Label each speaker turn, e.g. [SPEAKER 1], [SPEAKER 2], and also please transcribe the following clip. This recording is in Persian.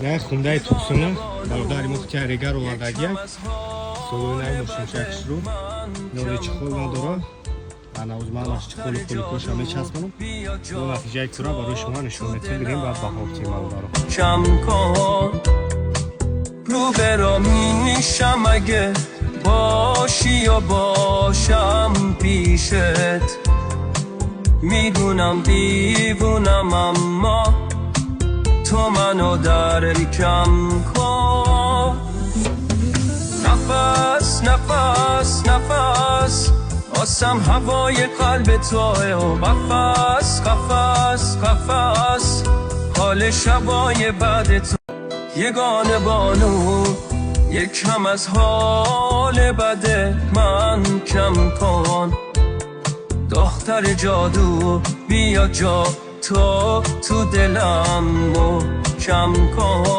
[SPEAKER 1] نه خونده توکسونه برادر ما که ریگر آوردگی سوینای مشمشکش رو نوری چخول نداره انا از مالش چخول کلیکوش هم میچسبونم اون نتیجه که را برای شما نشون میتیم بریم بعد بهافتیم رو
[SPEAKER 2] کم کن رو برا می نیشم اگه باشی یا باشم پیشت میدونم دیوونم اما تو منو در کم کن نفس نفس نفس آسم هوای قلب توه و قفص قفص قفص حال شبای بعد تو یگانه بانو یکم از حال بد من کم کن دختر جادو بیا جا تو دلم کم کن